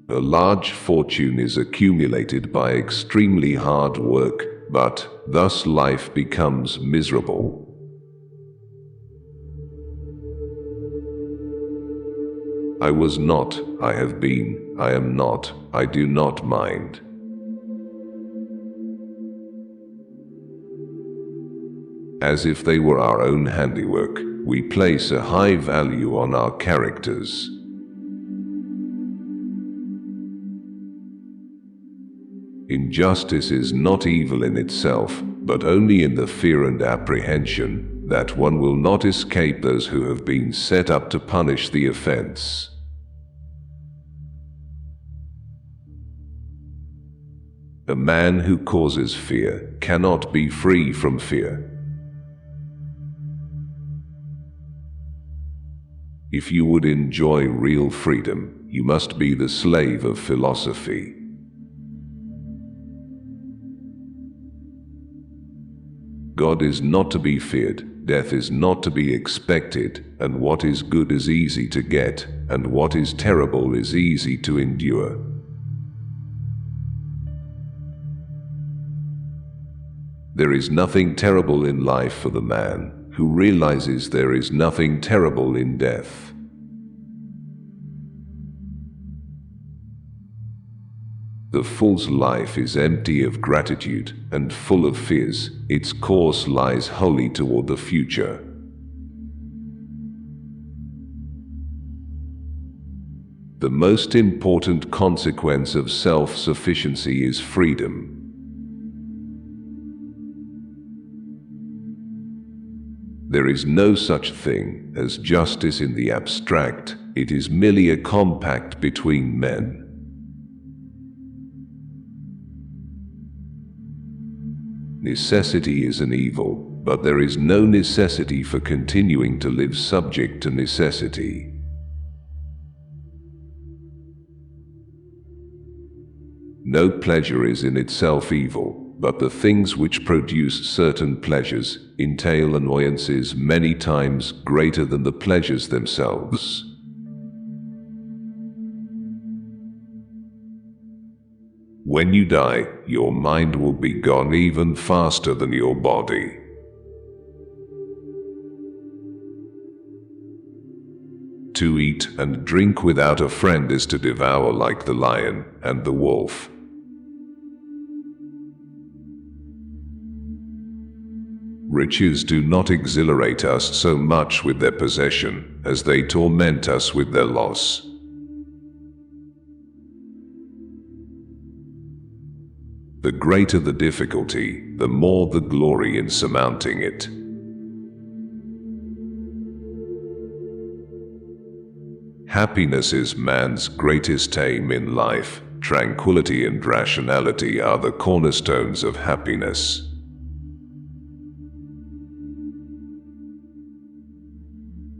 A large fortune is accumulated by extremely hard work, but thus life becomes miserable. I was not, I have been, I am not, I do not mind. As if they were our own handiwork, we place a high value on our characters. Injustice is not evil in itself, but only in the fear and apprehension that one will not escape those who have been set up to punish the offense. A man who causes fear cannot be free from fear. If you would enjoy real freedom, you must be the slave of philosophy. God is not to be feared, death is not to be expected, and what is good is easy to get, and what is terrible is easy to endure. There is nothing terrible in life for the man who realizes there is nothing terrible in death. The fool's life is empty of gratitude and full of fears. Its course lies wholly toward the future. The most important consequence of self-sufficiency is freedom. There is no such thing as justice in the abstract. It is merely a compact between men. Necessity is an evil, but there is no necessity for continuing to live subject to necessity. No pleasure is in itself evil, but the things which produce certain pleasures entail annoyances many times greater than the pleasures themselves. When you die, your mind will be gone even faster than your body. To eat and drink without a friend is to devour like the lion and the wolf. Riches do not exhilarate us so much with their possession as they torment us with their loss. The greater the difficulty, the more the glory in surmounting it. Happiness is man's greatest aim in life. Tranquility and rationality are the cornerstones of happiness.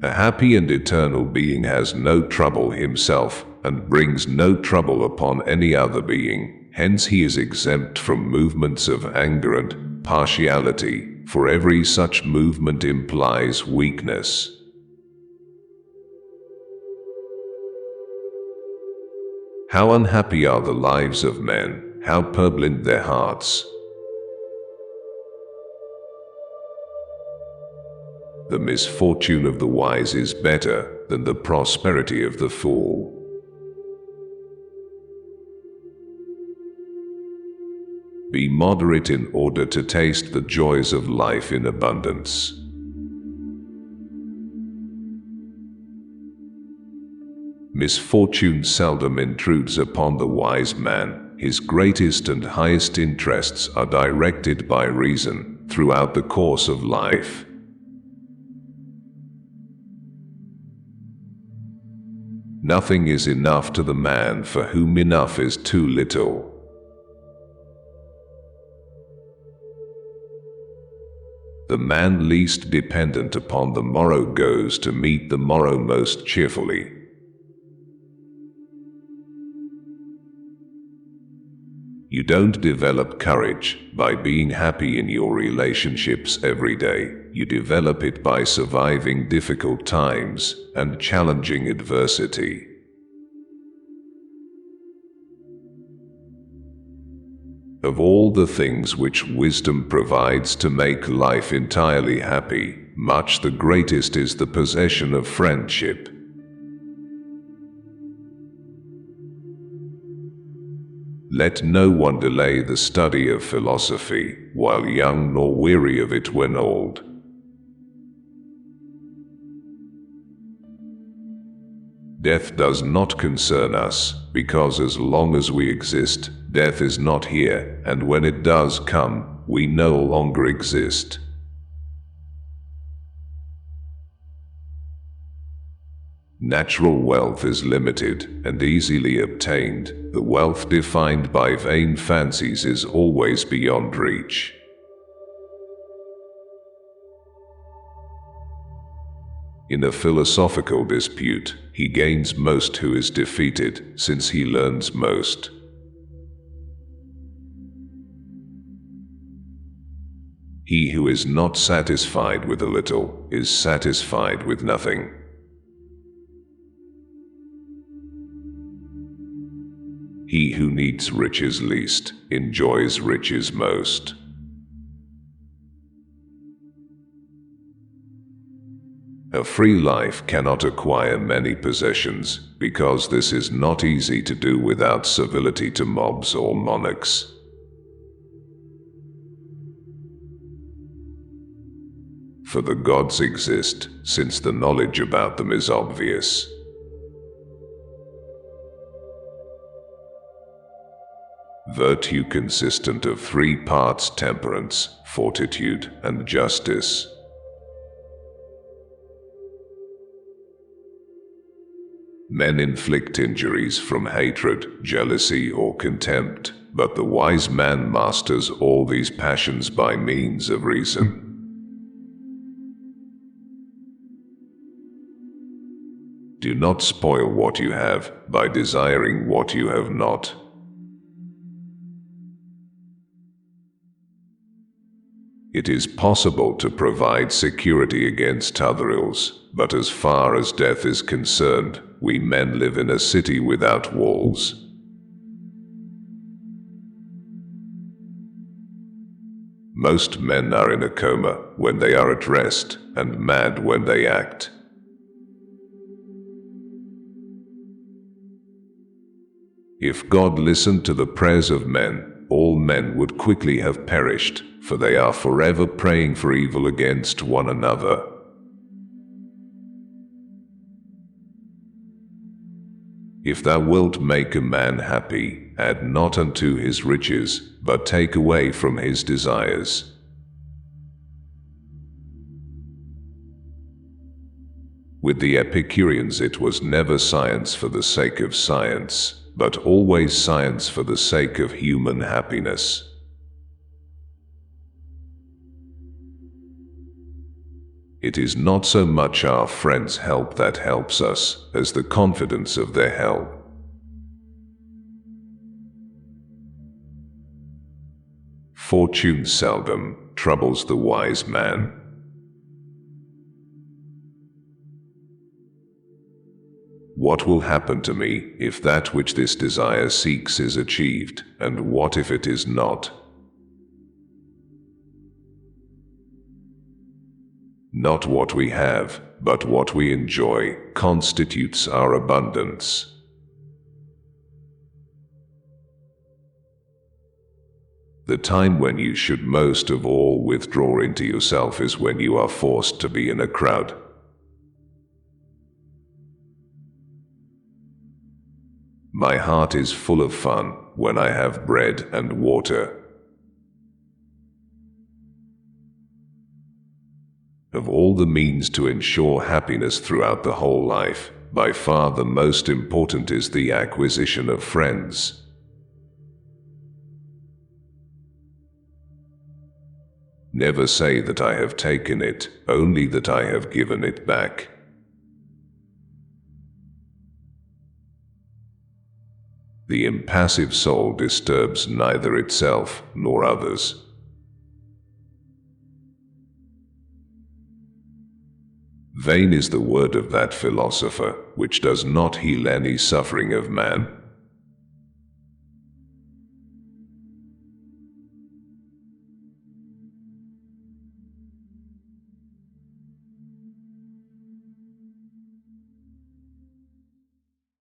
A happy and eternal being has no trouble himself, and brings no trouble upon any other being. Hence he is exempt from movements of anger and partiality, for every such movement implies weakness. How unhappy are the lives of men, how purblind their hearts. The misfortune of the wise is better than the prosperity of the fool. Be moderate in order to taste the joys of life in abundance. Misfortune seldom intrudes upon the wise man. His greatest and highest interests are directed by reason throughout the course of life. Nothing is enough to the man for whom enough is too little. The man least dependent upon the morrow goes to meet the morrow most cheerfully. You don't develop courage by being happy in your relationships every day. You develop it by surviving difficult times and challenging adversity. Of all the things which wisdom provides to make life entirely happy, much the greatest is the possession of friendship. Let no one delay the study of philosophy while young, nor weary of it when old. Death does not concern us, because as long as we exist, death is not here, and when it does come, we no longer exist. Natural wealth is limited and easily obtained. The wealth defined by vain fancies is always beyond reach. In a philosophical dispute, he gains most who is defeated, since he learns most. He who is not satisfied with a little is satisfied with nothing. He who needs riches least enjoys riches most. A free life cannot acquire many possessions, because this is not easy to do without servility to mobs or monarchs. For the gods exist, since the knowledge about them is obvious. Virtue consistent of 3 parts: temperance, fortitude, and justice. Men inflict injuries from hatred, jealousy, or contempt, but the wise man masters all these passions by means of reason. Do not spoil what you have by desiring what you have not. It is possible to provide security against other ills, but as far as death is concerned, we men live in a city without walls. Most men are in a coma when they are at rest, and mad when they act. If God listened to the prayers of men, all men would quickly have perished, for they are forever praying for evil against one another. If thou wilt make a man happy, add not unto his riches, but take away from his desires. With the Epicureans it was never science for the sake of science, but always science for the sake of human happiness. It is not so much our friends' help that helps us, as the confidence of their help. Fortune seldom troubles the wise man. What will happen to me if that which this desire seeks is achieved, and what if it is not? Not what we have, but what we enjoy, constitutes our abundance. The time when you should most of all withdraw into yourself is when you are forced to be in a crowd. My heart is full of fun when I have bread and water. Of all the means to ensure happiness throughout the whole life, by far the most important is the acquisition of friends. Never say that I have taken it, only that I have given it back. The impassive soul disturbs neither itself nor others. Vain is the word of that philosopher, which does not heal any suffering of man.